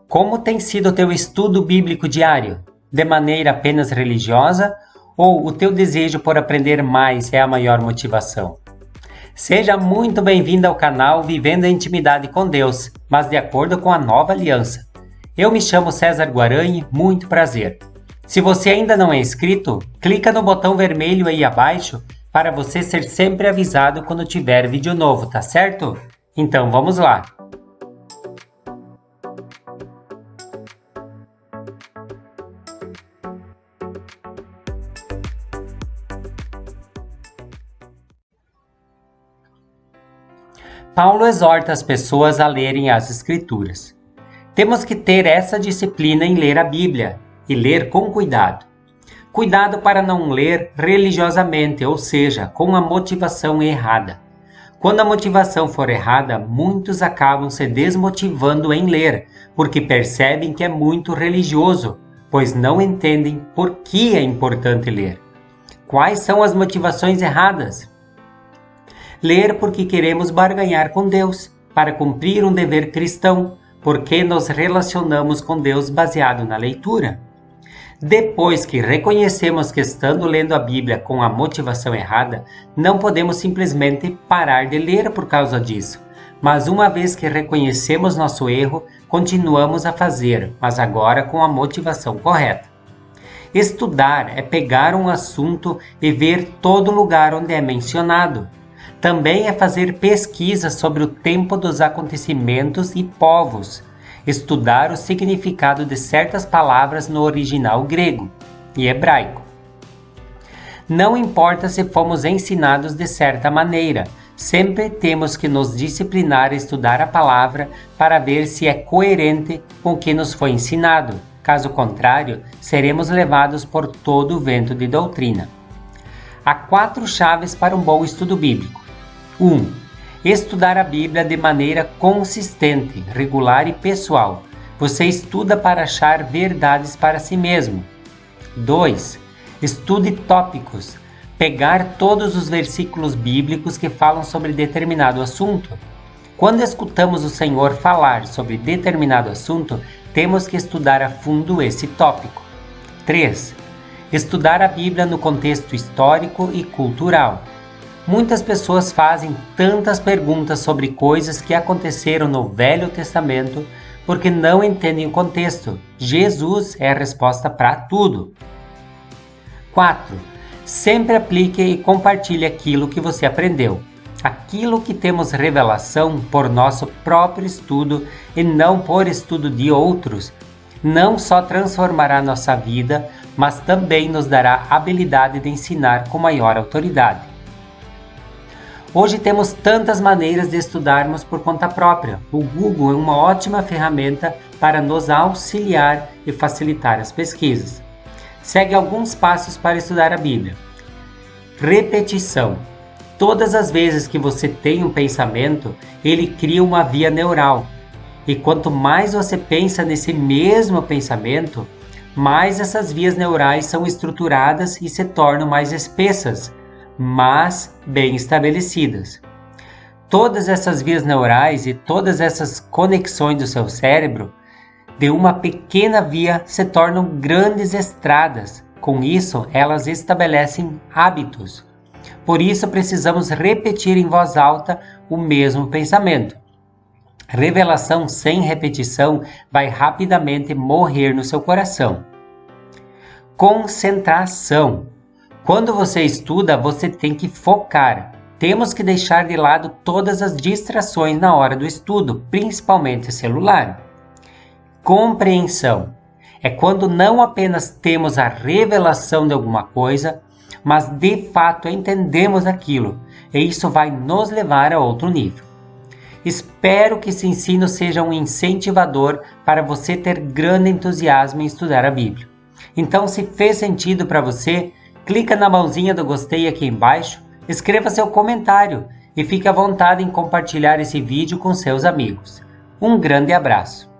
Como tem sido o teu estudo bíblico diário? De maneira apenas religiosa ou o teu desejo por aprender mais é a maior motivação? Seja muito bem-vindo ao canal Vivendo a Intimidade com Deus, mas de acordo com a Nova Aliança. Eu me chamo César Guarani, muito prazer. Se você ainda não é inscrito, clica no botão vermelho aí abaixo para você ser sempre avisado quando tiver vídeo novo, tá certo? Então vamos lá! Paulo exorta as pessoas a lerem as Escrituras. Temos que ter essa disciplina em ler a Bíblia e ler com cuidado. Cuidado para não ler religiosamente, ou seja, com a motivação errada. Quando a motivação for errada, muitos acabam se desmotivando em ler, porque percebem que é muito religioso, pois não entendem por que é importante ler. Quais são as motivações erradas? Ler porque queremos barganhar com Deus, para cumprir um dever cristão, porque nos relacionamos com Deus baseado na leitura. Depois que reconhecemos que estando lendo a Bíblia com a motivação errada, não podemos simplesmente parar de ler por causa disso. Mas uma vez que reconhecemos nosso erro, continuamos a fazer, mas agora com a motivação correta. Estudar é pegar um assunto e ver todo lugar onde é mencionado. Também é fazer pesquisa sobre o tempo dos acontecimentos e povos, estudar o significado de certas palavras no original grego e hebraico. Não importa se fomos ensinados de certa maneira, sempre temos que nos disciplinar a estudar a palavra para ver se é coerente com o que nos foi ensinado. Caso contrário, seremos levados por todo o vento de doutrina. Há 4 chaves para um bom estudo bíblico. 1. Estudar a Bíblia de maneira consistente, regular e pessoal. Você estuda para achar verdades para si mesmo. 2. Estude tópicos. Pegar todos os versículos bíblicos que falam sobre determinado assunto. Quando escutamos o Senhor falar sobre determinado assunto, temos que estudar a fundo esse tópico. 3. Estudar a Bíblia no contexto histórico e cultural. Muitas pessoas fazem tantas perguntas sobre coisas que aconteceram no Velho Testamento porque não entendem o contexto. Jesus é a resposta para tudo. 4. Sempre aplique e compartilhe aquilo que você aprendeu. Aquilo que temos revelação por nosso próprio estudo e não por estudo de outros, não só transformará nossa vida, mas também nos dará a habilidade de ensinar com maior autoridade. Hoje temos tantas maneiras de estudarmos por conta própria. O Google é uma ótima ferramenta para nos auxiliar e facilitar as pesquisas. Segue alguns passos para estudar a Bíblia. Repetição. Todas as vezes que você tem um pensamento, ele cria uma via neural. E quanto mais você pensa nesse mesmo pensamento, mais essas vias neurais são estruturadas e se tornam mais espessas, mas bem estabelecidas. Todas essas vias neurais e todas essas conexões do seu cérebro, de uma pequena via, se tornam grandes estradas. Com isso, elas estabelecem hábitos. Por isso, precisamos repetir em voz alta o mesmo pensamento. Revelação sem repetição vai rapidamente morrer no seu coração. Concentração. Quando você estuda, você tem que focar. Temos que deixar de lado todas as distrações na hora do estudo, principalmente celular. Compreensão. É quando não apenas temos a revelação de alguma coisa, mas de fato entendemos aquilo, e isso vai nos levar a outro nível. Espero que esse ensino seja um incentivador para você ter grande entusiasmo em estudar a Bíblia. Então, se fez sentido para você, clica na mãozinha do gostei aqui embaixo, escreva seu comentário e fique à vontade em compartilhar esse vídeo com seus amigos. Um grande abraço!